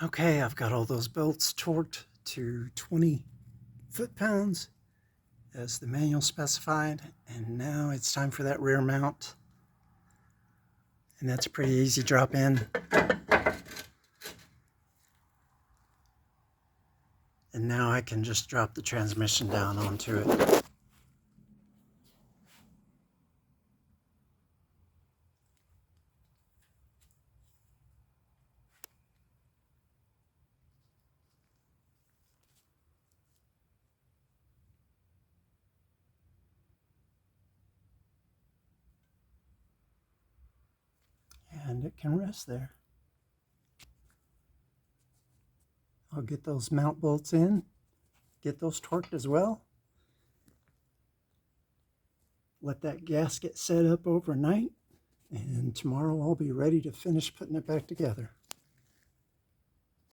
Okay, I've got all those bolts torqued to 20 foot-pounds as the manual specified, and now it's time for that rear mount. And that's a pretty easy drop in. And now I can just drop the transmission down onto it. And it can rest there. I'll get those mount bolts in, get those torqued as well. Let that gasket set up overnight, and tomorrow I'll be ready to finish putting it back together.